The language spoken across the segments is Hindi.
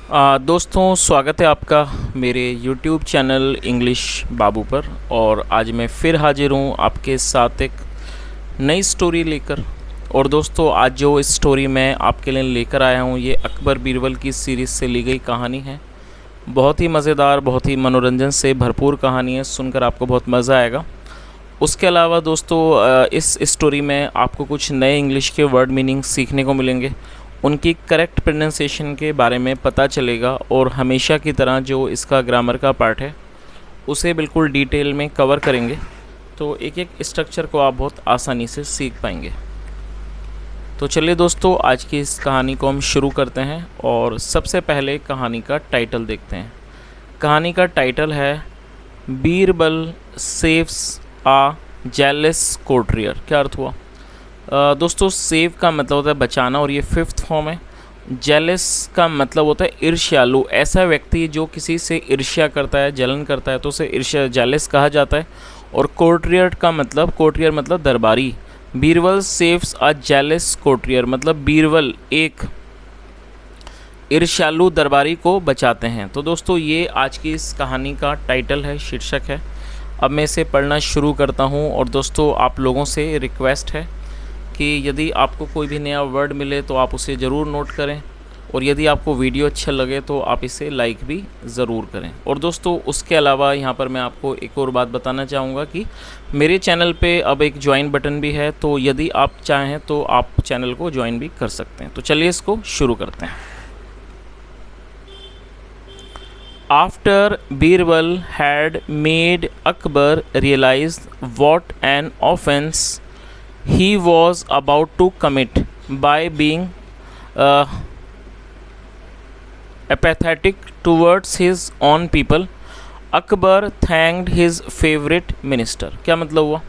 दोस्तों, स्वागत है आपका मेरे YouTube चैनल इंग्लिश बाबू पर। और आज मैं फिर हाजिर हूँ आपके साथ एक नई स्टोरी लेकर। और दोस्तों, आज जो इस स्टोरी मैं आपके लिए लेकर आया हूँ ये अकबर बीरबल की सीरीज़ से ली गई कहानी है। बहुत ही मज़ेदार, बहुत ही मनोरंजन से भरपूर कहानी है, सुनकर आपको बहुत मज़ा आएगा। उसके अलावा दोस्तों, इस स्टोरी में आपको कुछ नए इंग्लिश के वर्ड मीनिंग सीखने को मिलेंगे, उनकी करेक्ट प्रोनाउंसिएशन के बारे में पता चलेगा और हमेशा की तरह जो इसका ग्रामर का पार्ट है उसे बिल्कुल डिटेल में कवर करेंगे, तो एक एक स्ट्रक्चर को आप बहुत आसानी से सीख पाएंगे। तो चलिए दोस्तों, आज की इस कहानी को हम शुरू करते हैं और सबसे पहले कहानी का टाइटल देखते हैं। कहानी का टाइटल है बीरबल सेव्स आ जेलस कोर्टियर। क्या अर्थ हुआ? दोस्तों, सेव का मतलब होता है बचाना और ये फिफ्थ फॉर्म है। जेलस का मतलब होता है ईर्ष्यालु, ऐसा व्यक्ति जो किसी से ईर्ष्या करता है, जलन करता है, तो उसे ईर्ष्या जेलस कहा जाता है। और कोर्टियर का मतलब, कोर्टियर मतलब दरबारी। Birbal saves a jealous courtier मतलब बीरबल एक ईर्ष्यालु दरबारी को बचाते हैं। तो दोस्तों, ये आज की इस कहानी का टाइटल है, शीर्षक है। अब मैं इसे पढ़ना शुरू करता हूँ। और दोस्तों, आप लोगों से रिक्वेस्ट है कि यदि आपको कोई भी नया वर्ड मिले तो आप उसे ज़रूर नोट करें, और यदि आपको वीडियो अच्छा लगे तो आप इसे लाइक भी ज़रूर करें। और दोस्तों, उसके अलावा यहाँ पर मैं आपको एक और बात बताना चाहूँगा कि मेरे चैनल पे अब एक ज्वाइन बटन भी है, तो यदि आप चाहें तो आप चैनल को ज्वाइन भी कर सकते हैं। तो चलिए इसको शुरू करते हैं। After Birbal had made Akbar realize what an offence he was about to commit by being apathetic towards his own people, Akbar thanked his favorite minister। क्या मतलब हुआ?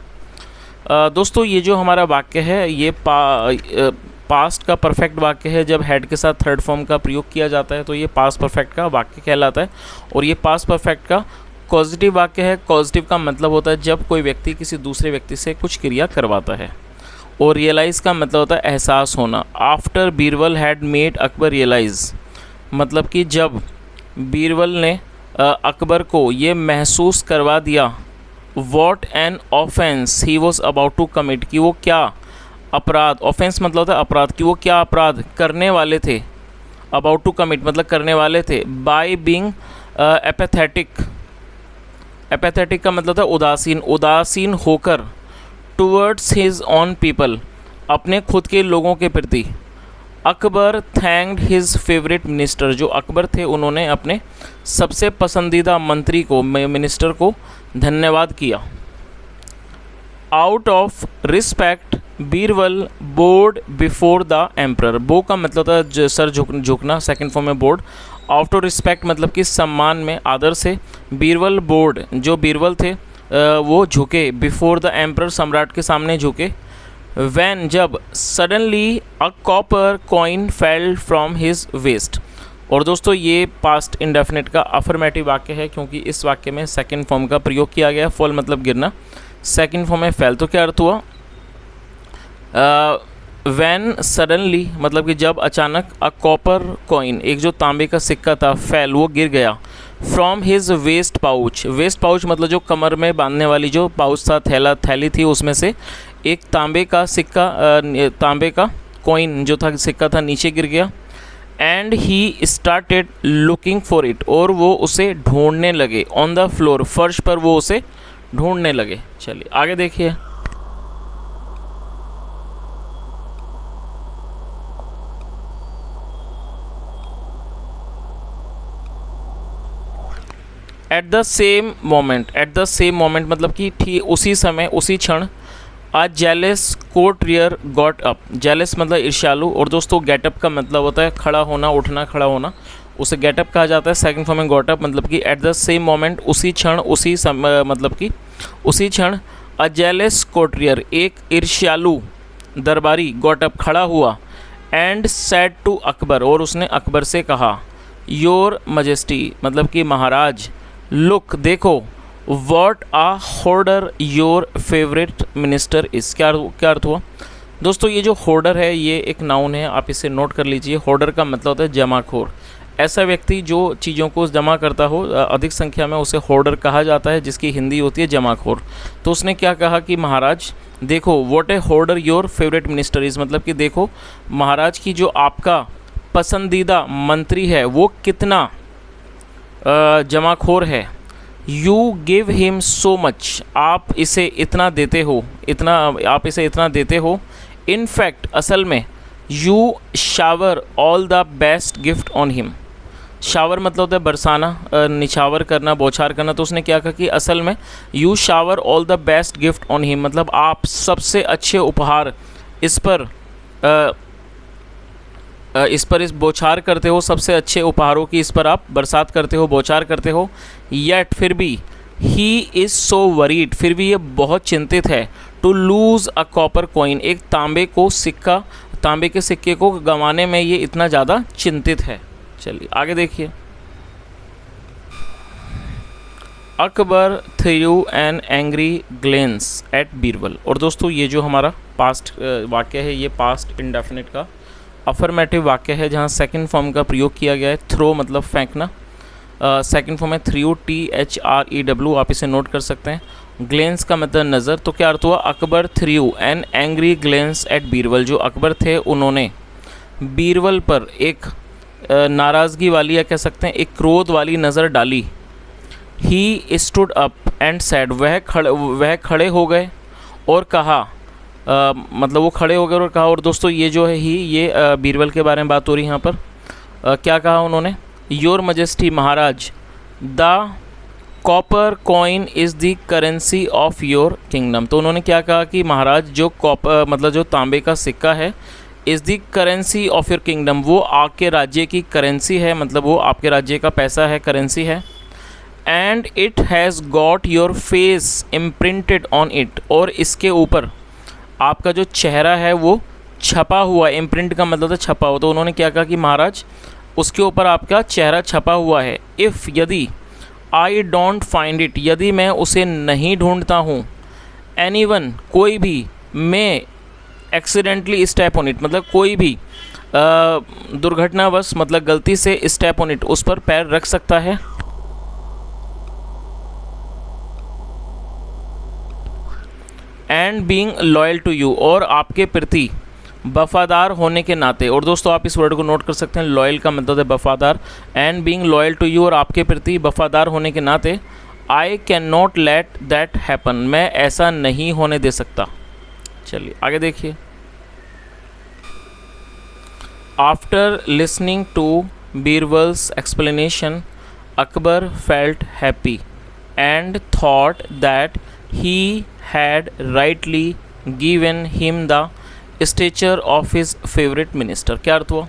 दोस्तों, ये जो हमारा वाक्य है ये पास्ट का परफेक्ट वाक्य है। जब हेड के साथ थर्ड फॉर्म का प्रयोग किया जाता है तो ये पास्ट परफेक्ट का वाक्य कहलाता है। और ये पास्ट परफेक्ट का पॉजिटिव वाक्य है। पॉजिटिव का मतलब होता है जब कोई व्यक्ति किसी दूसरे व्यक्ति से कुछ क्रिया करवाता है। और रियलाइज़ का मतलब होता है एहसास होना। After Birbal had made Akbar realize मतलब कि जब बीरबल ने अकबर को ये महसूस करवा दिया what an offence he was about to commit कि वो क्या अपराध, ऑफेंस मतलब होता है अपराध, कि वो क्या अपराध करने वाले थे। अबाउट टू कमिट मतलब करने वाले थे। बाय बीइंग एपैथेटिक, एपैथेटिक का मतलब होता है उदासीन, उदासीन होकर। टूवर्ड्स हिज ऑन पीपल अपने खुद के लोगों के प्रति। Akbar thanked his favourite minister जो अकबर थे उन्होंने अपने सबसे पसंदीदा मंत्री को, मिनिस्टर को धन्यवाद किया। Out of respect Birbal board before the emperor. बो का मतलब होता है सर झुकना, सेकंड फॉर्म में बोर्ड। आउट ऑफ रिस्पेक्ट मतलब कि सम्मान में, आदर से। बीरबल बोर्ड जो बीरबल थे वो झुके। बिफोर द एम्परर सम्राट के सामने झुके। वैन जब suddenly a copper coin fell from his waist. और दोस्तों, ये पास्ट इंडेफिनिट का अफर्मेटिव वाक्य है क्योंकि इस वाक्य में सेकंड फॉर्म का प्रयोग किया गया। फॉल मतलब गिरना, सेकंड फॉर्म में फेल। तो क्या अर्थ हुआ? वैन सडनली मतलब कि जब अचानक अ कॉपर कॉइन एक जो तांबे का सिक्का था, फेल वो गिर गया। From his waist pouch, waist pouch मतलब जो कमर में बांधने वाली जो पाउच था, थैली थी, उसमें से एक तांबे का सिक्का, तांबे का कॉइन जो था, सिक्का था, नीचे गिर गया। And he started looking for it और वो उसे ढूंढने लगे। ऑन द फ्लोर फर्श पर वो उसे ढूंढने लगे। चलिए आगे देखिए। एट द सेम मोमेंट मतलब कि ठीक उसी समय, उसी क्षण। आज jealous courtier got up, jealous मतलब ईर्ष्यालु। और दोस्तों, गेटअप का मतलब होता है खड़ा होना, उठना, खड़ा होना, उसे गेटअप कहा जाता है। सेकंड फॉर्म में गॉट अप मतलब कि एट द सेम मोमेंट, उसी क्षण, उसी समय मतलब कि उसी क्षण। अ जेलस कोर्टियर एक ईर्ष्यालु दरबारी गॉट अप खड़ा हुआ। एंड सेड टू अकबर और उसने अकबर से कहा योर मजेस्टी मतलब कि महाराज, लुक देखो, what a hoarder your favourite minister is. क्या अर्थ हुआ? दोस्तों ये जो होर्डर है ये एक नाउन है, आप इसे नोट कर लीजिए। होर्डर का मतलब होता है जमाखोर। ऐसा व्यक्ति जो चीज़ों को जमा करता हो अधिक संख्या में, उसे होर्डर कहा जाता है, जिसकी हिंदी होती है जमाखोर। तो उसने क्या कहा कि महाराज देखो, what A hoarder your favourite minister is, मतलब कि देखो महाराज की जो आपका पसंदीदा मंत्री है वो कितना जमाखोर है। You give him so much, आप इसे इतना देते हो, आप इसे इतना देते हो। इन फैक्ट, असल में you shower all the best gift on him. Shower मतलब होता है बरसाना, निछावर करना, बौछार करना। तो उसने क्या कहा कि असल में you shower all the best gift on him, मतलब आप सबसे अच्छे उपहार इस पर इस बौछार करते हो, सबसे अच्छे उपहारों की इस पर आप बरसात करते हो, बौछार करते हो। येट फिर भी ही इज़ सो वरीड, फिर भी ये बहुत चिंतित है। To lose a copper coin, एक तांबे के सिक्के को गंवाने में ये इतना ज़्यादा चिंतित है। चलिए आगे देखिए। Akbar threw an angry glance at Birbal. और दोस्तों ये जो हमारा पास्ट वाक्य है, ये पास्ट इंडेफिनिट का अफर्मेटिव वाक्य है, जहाँ सेकंड फॉर्म का प्रयोग किया गया है। थ्रो मतलब फेंकना, सेकंड फॉर्म है थ्रू, THREW, आप इसे नोट कर सकते हैं। ग्लेंस का मतलब नज़र। तो क्या अर्थ हुआ, Akbar threw an angry glance at Birbal, जो अकबर थे उन्होंने बीरबल पर एक नाराज़गी वाली, या कह सकते हैं एक क्रोध वाली नज़र डाली। He stood up and sad, वह खड़े हो गए और कहा, मतलब वो खड़े हो गए और कहा। और दोस्तों ये जो है ये बीरबल के बारे में बात हो रही है यहाँ पर। क्या कहा उन्होंने, your majesty Maharaj, the copper coin is the currency of your kingdom. तो उन्होंने क्या कहा कि महाराज जो मतलब जो तांबे का सिक्का है, is the currency of your kingdom, वो आपके राज्य की करेंसी है, मतलब वो आपके राज्य का पैसा है, करेंसी है। And it has got your face imprinted on it, और इसके ऊपर आपका जो चेहरा है वो छपा हुआ है। इम्प्रिंट का मतलब है छपा हुआ। तो उन्होंने क्या कहा कि महाराज उसके ऊपर आपका चेहरा छपा हुआ है। इफ़, यदि, आई डोंट फाइंड इट, यदि मैं उसे नहीं ढूंढता हूँ, एनीवन, कोई भी, मैं एक्सीडेंटली स्टेप ऑन इट, मतलब कोई भी दुर्घटनावश, मतलब गलती से स्टेप ऑन इट, उस पर पैर रख सकता है। And being loyal to you, और आपके प्रति वफ़ादार होने के नाते। और दोस्तों आप इस वर्ड को नोट कर सकते हैं, लॉयल का मतलब है वफ़ादार। And being loyal to you, और आपके प्रति वफ़ादार होने के नाते। I can not let that happen, मैं ऐसा नहीं होने दे सकता। चलिए आगे देखिए। After listening to Birbal's explanation, Akbar felt happy and thought that he had rightly given him the stature of his favorite minister। क्या अर्थ हुआ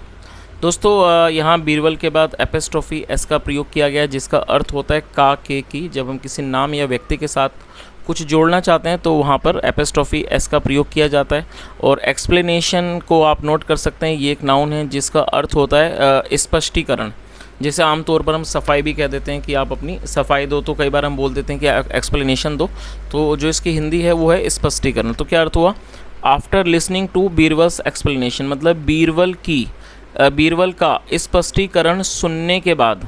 दोस्तों, यहाँ बीरबल के बाद एपिस्ट्रोफी एस का प्रयोग किया गया, जिसका अर्थ होता है का, के, की। जब हम किसी नाम या व्यक्ति के साथ कुछ जोड़ना चाहते हैं तो वहाँ पर एपिस्ट्रोफी एस का प्रयोग किया जाता है। और एक्सप्लेनेशन को आप नोट कर सकते हैं, ये एक नाउन है जिसका अर्थ होता है स्पष्टीकरण। जैसे आमतौर पर हम सफाई भी कह देते हैं कि आप अपनी सफाई दो, तो कई बार हम बोल देते हैं कि एक्सप्लेनेशन दो। तो जो इसकी हिंदी है वो है स्पष्टीकरण। तो क्या अर्थ हुआ, after listening to Birbal's explanation, मतलब बीरबल का स्पष्टीकरण सुनने के बाद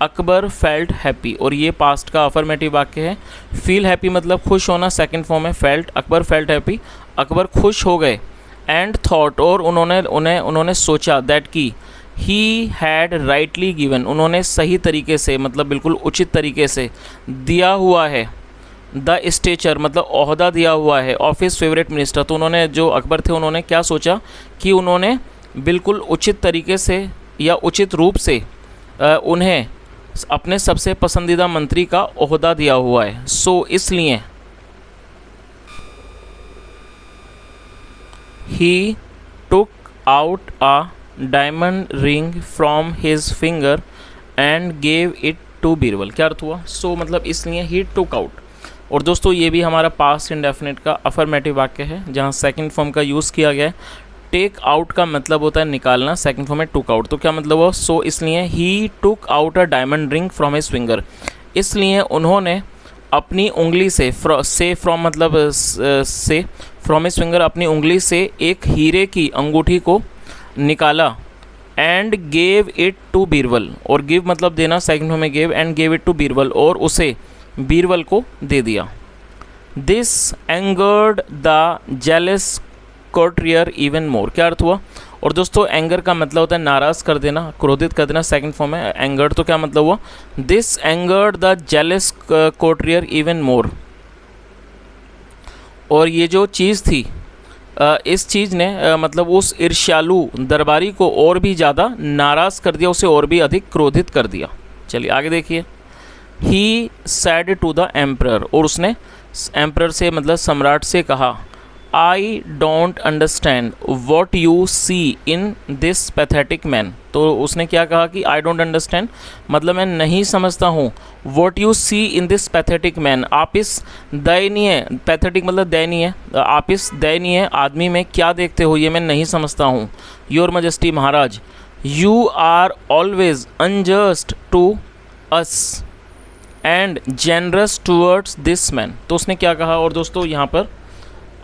अकबर फेल्ट हैप्पी। और ये पास्ट का अफर्मेटिव वाक्य है। फील हैप्पी मतलब खुश होना, सेकंड फॉर्म है felt. Akbar felt happy, Akbar खुश हो गए। एंड थॉट, और उन्होंने सोचा, दैट की ही हैड राइटली गिवन, उन्होंने सही तरीके से, मतलब बिल्कुल उचित तरीके से दिया हुआ है। द स्टेचर मतलब ओहदा दिया हुआ है, ऑफ हिज फेवरेट मिनिस्टर। तो उन्होंने, जो अकबर थे, उन्होंने क्या सोचा कि उन्होंने बिल्कुल उचित तरीके से या उचित रूप से उन्हें अपने सबसे पसंदीदा मंत्री का ओहदा दिया हुआ है। सो इसलिए he took out a diamond ring from his finger and gave it to Birbal. क्या अर्थ हुआ, सो मतलब इसलिए ही टुक आउट। और दोस्तों ये भी हमारा पास्ट इंडेफिनिट का अफर्मेटिव वाक्य है, जहाँ सेकंड फॉर्म का यूज़ किया गया है। टेक आउट का मतलब होता है निकालना, सेकंड फॉर्म में टुक आउट। तो क्या मतलब हुआ, सो इसलिए he took out a diamond ring from his finger, इसलिए उन्होंने अपनी उंगली से, फ्रॉम मतलब से, फ्रॉम हिज फिंगर अपनी उंगली से एक हीरे की अंगूठी को निकाला। And gave it to Birbal, और गिव मतलब देना, सेकंड में gave, and gave it to Birbal, और उसे बीरबल को दे दिया। This angered the jealous courtier even more, क्या अर्थ हुआ? और दोस्तों एंगर का मतलब होता है नाराज़ कर देना, क्रोधित कर देना, सेकंड फॉर्म है एंगर्ड, तो क्या मतलब हुआ? This angered the jealous courtier even मोर, और ये जो चीज़ थी इस चीज़ ने मतलब उस ईर्ष्यालु दरबारी को और भी ज़्यादा नाराज़ कर दिया, उसे और भी अधिक क्रोधित कर दिया। चलिए आगे देखिए। He said to the emperor, और उसने एम्परर से मतलब सम्राट से कहा, I don't understand what you see in this pathetic man. तो उसने क्या कहा कि आई डोंट अंडरस्टैंड मतलब मैं नहीं समझता हूँ, what you see in this pathetic man, आप इस दयनीय, पैथेटिक मतलब दयनीय, आप इस दयनीय आदमी में क्या देखते हो, ये मैं नहीं समझता हूँ। Your majesty Maharaj, you are always unjust to us and generous towards this man. तो उसने क्या कहा, और दोस्तों यहाँ पर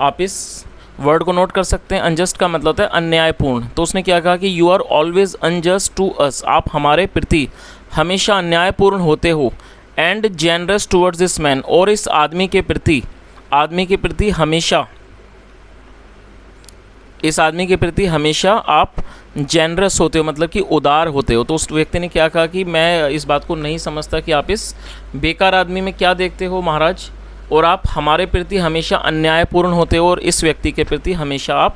आप इस वर्ड को नोट कर सकते हैं, अनजस्ट का मतलब होता है अन्यायपूर्ण। तो उसने क्या कहा कि you are always unjust to us, आप हमारे प्रति हमेशा अन्यायपूर्ण होते हो, and generous towards this man, और इस आदमी के प्रति हमेशा, इस आदमी के प्रति हमेशा आप जेनरस होते हो, मतलब कि उदार होते हो। तो उस व्यक्ति ने क्या कहा कि मैं इस बात को नहीं समझता कि आप इस बेकार आदमी में क्या देखते हो महाराज, और आप हमारे प्रति हमेशा अन्यायपूर्ण होते हो, और इस व्यक्ति के प्रति हमेशा आप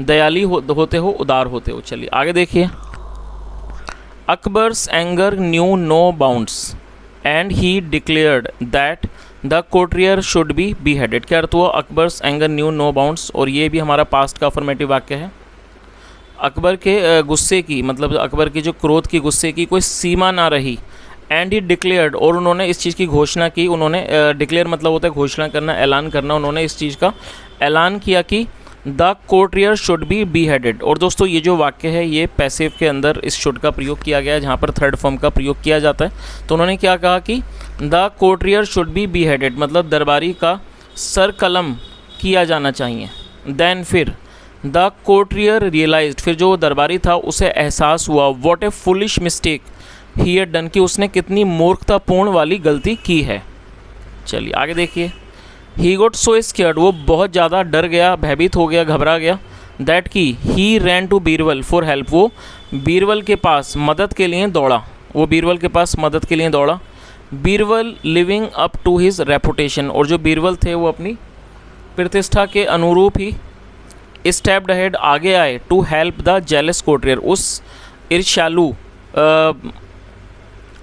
दयालु होते हो, उदार होते हो। चलिए आगे देखिए। Akbar's anger knew no bounds and he declared that the courtier should be beheaded, क्या अर्थ हुआ? Akbar's anger knew no bounds, और ये भी हमारा पास्ट का अफर्मेटिव वाक्य है। अकबर के गुस्से की मतलब अकबर की जो क्रोध की, गुस्से की कोई सीमा ना रही, एंड ही डिक्लेयर्ड, और उन्होंने इस चीज़ की घोषणा की, उन्होंने डिक्लेयर मतलब होता है घोषणा करना, ऐलान करना, उन्होंने इस चीज़ का ऐलान किया कि the courtier should be beheaded. और दोस्तों ये जो वाक्य है ये पैसिव के अंदर इस शुड का प्रयोग किया गया है, जहाँ पर थर्ड फॉर्म का प्रयोग किया जाता है। तो उन्होंने क्या कहा कि the courtier should be beheaded मतलब दरबारी का सर कलम किया जाना चाहिए। देन फिर द कोर्टियर रियलाइज्ड, फिर जो दरबारी था उसे एहसास हुआ, what A foolish mistake he had done, कि उसने कितनी मूर्खतापूर्ण वाली गलती की है। चलिए आगे देखिए। ही गॉट सो स्केयर्ड, वो बहुत ज़्यादा डर गया, भयभीत हो गया, घबरा गया, दैट की he ran to Birbal for help, वो बीरबल के पास मदद के लिए दौड़ा, वो बीरबल के पास मदद के लिए दौड़ा। Birbal living up to his reputation, और जो बीरबल थे वो अपनी प्रतिष्ठा के अनुरूप ही स्टेप्ड अहेड, आगे आए, to help the jealous courtier, उस ईर्ष्यालु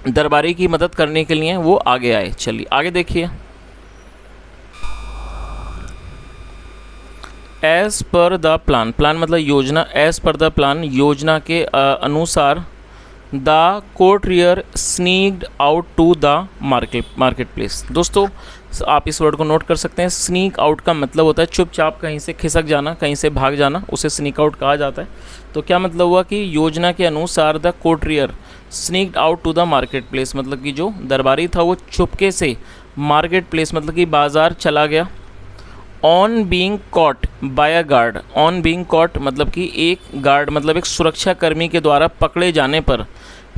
दरबारी की मदद करने के लिए वो आगे आए। चलिए आगे देखिए। As per the plan, plan मतलब योजना, एज पर द प्लान योजना के अनुसार the courtier sneaked out to the market place. दोस्तों आप इस वर्ड को नोट कर सकते हैं। स्नीक आउट का मतलब होता है चुपचाप कहीं से खिसक जाना, कहीं से भाग जाना, उसे स्नीक आउट कहा जाता है। तो क्या मतलब हुआ कि योजना के अनुसार the courtier sneaked out to the market place, मतलब कि जो दरबारी था वो चुपके से मार्केट प्लेस मतलब कि बाज़ार चला गया। On being caught by a guard, on being caught मतलब कि एक गार्ड मतलब एक सुरक्षा कर्मी के द्वारा पकड़े जाने पर,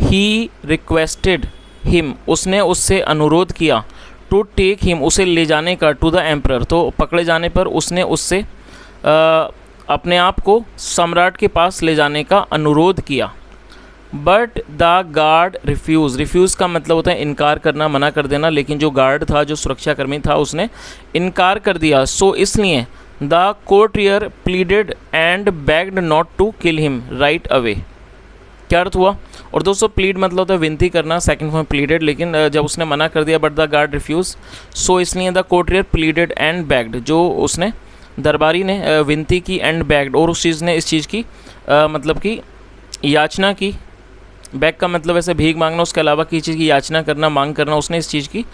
ही रिक्वेस्टेड हिम, उसने उससे अनुरोध किया, टू टेक हिम, उसे ले जाने का, टू द एम्परर, तो पकड़े जाने पर उसने उससे अपने आप को सम्राट के पास ले जाने का अनुरोध किया। But the guard refuse, refuse का मतलब होता है इनकार करना, मना कर देना, लेकिन जो गार्ड था, जो सुरक्षाकर्मी था, उसने इनकार कर दिया। सो इसलिए the courtier pleaded and begged not to kill him right away, क्या अर्थ हुआ? और दोस्तों प्लीड मतलब होता है विनती करना, सेकंड फॉर्म प्लीडेड, लेकिन जब उसने मना कर दिया बट द गार्ड रिफ्यूज़, सो इसलिए the courtier pleaded and bagged, जो उसने दरबारी ने विनती की, एंड बेग्ड, और उस चीज़ ने इस चीज़ की मतलब कि याचना की। बैग का मतलब ऐसे भीख मांगना, उसके अलावा किसी चीज़ की याचना करना, मांग करना, उसने इस चीज़ की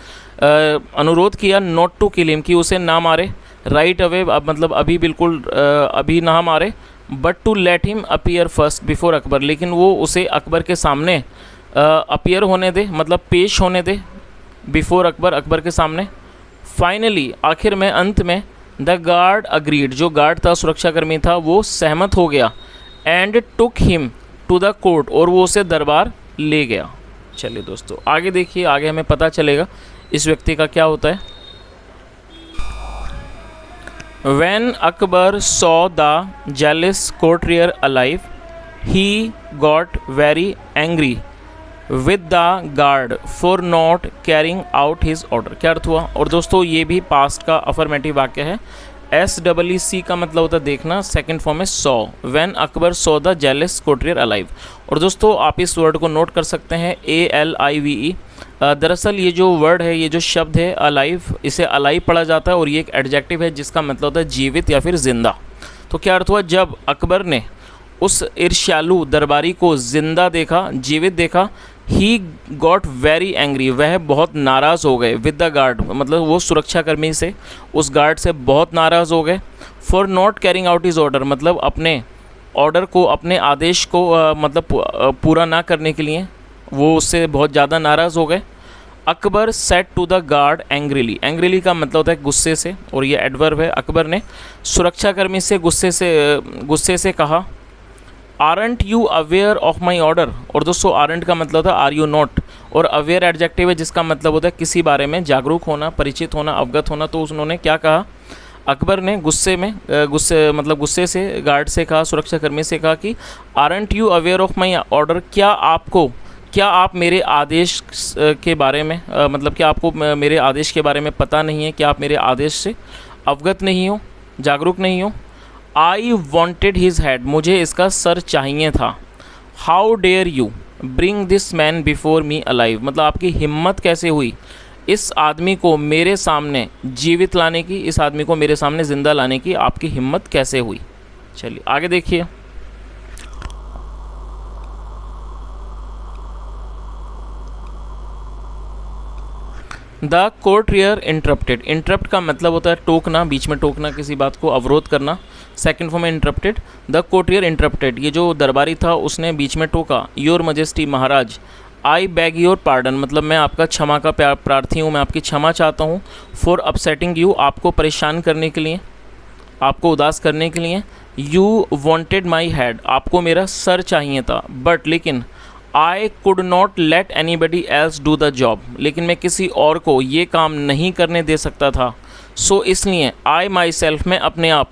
अनुरोध किया, नॉट टू किल हिम, कि उसे ना मारे, राइट अवे मतलब अभी बिल्कुल अभी ना मारे, but to let him appear first before Akbar, लेकिन वो उसे अकबर के सामने अपीयर होने दे, मतलब पेश होने दे, बिफोर अकबर, अकबर के सामने। फाइनली आखिर में, अंत में, द गार्ड अग्रीड, जो गार्ड था, सुरक्षाकर्मी था, वो सहमत हो गया, and took him to the court, और वो उसे दरबार ले गया। चलिए दोस्तों आगे देखिए, आगे हमें पता चलेगा इस व्यक्ति का क्या होता है। When Akbar saw the jealous courtier alive, he got very angry with the guard for not carrying out his order। क्या अर्थ हुआ? और दोस्तों ये भी पास्ट का अफर्मेटिव वाक्य है। SEEC का मतलब होता है देखना, सेकंड फॉर्म है saw. When Akbar saw the jealous courtier alive. और दोस्तों आप इस वर्ड को नोट कर सकते हैं ALIVE। दरअसल ये जो वर्ड है, ये जो शब्द है अलाइव, इसे अलाइव पढ़ा जाता है और ये एक एडजेक्टिव है जिसका मतलब होता है जीवित या फिर जिंदा। तो क्या अर्थ हुआ? जब अकबर ने उस ईर्ष्यालु दरबारी को जिंदा देखा, जीवित देखा, ही गॉट वेरी एंग्री, वह बहुत नाराज़ हो गए। विद द गार्ड मतलब वो सुरक्षाकर्मी से, उस गार्ड से बहुत नाराज़ हो गए। For not carrying out his order मतलब अपने ऑर्डर को, अपने आदेश को मतलब पूरा ना करने के लिए वो उससे बहुत ज़्यादा नाराज़ हो गए। Akbar said to the guard angrily. Angrily का मतलब होता है गुस्से से, और ये एडवर्ब है। अकबर ने सुरक्षाकर्मी से गुस्से से कहा, aren't you aware of my order. और दोस्तों आरंट का मतलब होता है आर यू नॉट, और अवेयर एडजेक्टिव है जिसका मतलब होता है किसी बारे में जागरूक होना, परिचित होना, अवगत होना। तो उन्होंने क्या कहा? अकबर ने गुस्से से गार्ड से कहा, सुरक्षाकर्मी से कहा कि aren't you aware of my order, क्या आप मेरे आदेश के बारे में मतलब क्या आपको मेरे आदेश के बारे में पता नहीं है? क्या आप मेरे आदेश से अवगत नहीं हो, जागरूक नहीं हो? आई वॉन्टेड हिज हेड, मुझे इसका सर चाहिए था। How dare you bring this man before me alive, मतलब आपकी हिम्मत कैसे हुई इस आदमी को मेरे सामने जीवित लाने की, इस आदमी को मेरे सामने ज़िंदा लाने की आपकी हिम्मत कैसे हुई। चलिए आगे देखिए। The courtier interrupted. इंटरप्ट का मतलब होता है टोकना, बीच में टोकना, किसी बात को अवरोध करना। सेकंड फॉर्म है इंटरप्टेड। द कोर्टियर इंटरप्टेड, ये जो दरबारी था उसने बीच में टोका। Your majesty Maharaj, I bag your pardon मतलब मैं आपका क्षमा का प्रार्थी हूँ, मैं आपकी क्षमा चाहता हूँ। फॉर अपसेटिंग यू, आपको परेशान करने के लिए, आपको उदास करने के लिए। यू वॉन्टेड माई हेड, आपको मेरा सर चाहिए था। बट लेकिन I could not let anybody else do the job, लेकिन मैं किसी और को ये काम नहीं करने दे सकता था। सो इसलिए आई माई सेल्फ, मैं अपने आप,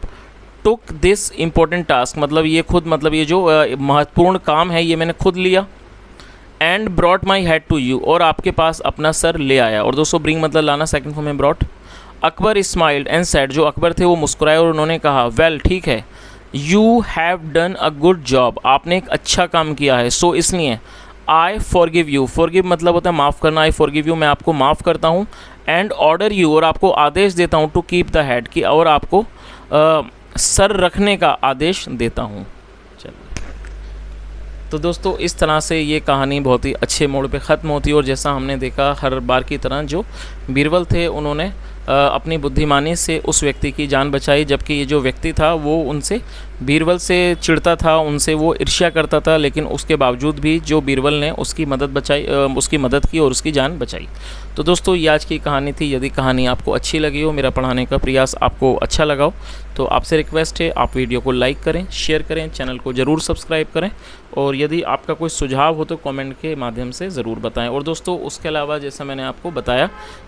टुक दिस इम्पोर्टेंट टास्क मतलब ये खुद, मतलब ये जो महत्वपूर्ण काम है ये मैंने खुद लिया। And brought my head to you, और आपके पास अपना सर ले आया। और दोस्तों ब्रिंग मतलब लाना, सेकंड फॉर्म में brought. Akbar smiled and said, जो अकबर थे वो मुस्कुराए और उन्होंने कहा, वेल ठीक है, you have done a good job, आपने एक अच्छा काम किया है। सो इसलिए आई फॉरगिव यू, फॉरगिव मतलब होता है माफ़ करना। आई फॉरगिव यू, मैं आपको माफ़ करता हूँ। एंड ऑर्डर यू, और आपको आदेश देता हूँ, टू कीप द हेड की, और आपको सर रखने का आदेश देता हूँ। चलिए तो दोस्तों इस तरह से ये कहानी बहुत ही अच्छे मोड़ पे ख़त्म होती है। और जैसा हमने देखा हर बार की तरह जो बीरबल थे उन्होंने अपनी बुद्धिमानी से उस व्यक्ति की जान बचाई, जबकि ये जो व्यक्ति था वो उनसे, बीरबल से चिढ़ता था, उनसे वो ईर्ष्या करता था, लेकिन उसके बावजूद भी जो बीरबल ने उसकी मदद की और उसकी जान बचाई। तो दोस्तों ये आज की कहानी थी। यदि कहानी आपको अच्छी लगी हो, मेरा पढ़ाने का प्रयास आपको अच्छा लगा हो, तो आपसे रिक्वेस्ट है आप वीडियो को लाइक करें, शेयर करें, चैनल को ज़रूर सब्सक्राइब करें, और यदि आपका कोई सुझाव हो तो कमेंट के माध्यम से ज़रूर बताएं। और दोस्तों उसके अलावा जैसा मैंने आपको बताया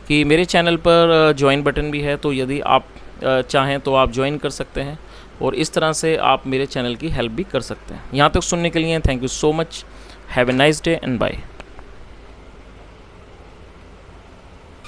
कि मेरे चैनल पर ज्वाइन बटन भी है, तो यदि आप चाहें तो आप ज्वाइन कर सकते हैं, और इस तरह से आप मेरे चैनल की हेल्प भी कर सकते हैं। यहाँ तक सुनने के लिए thank you so much. Have a nice day and bye.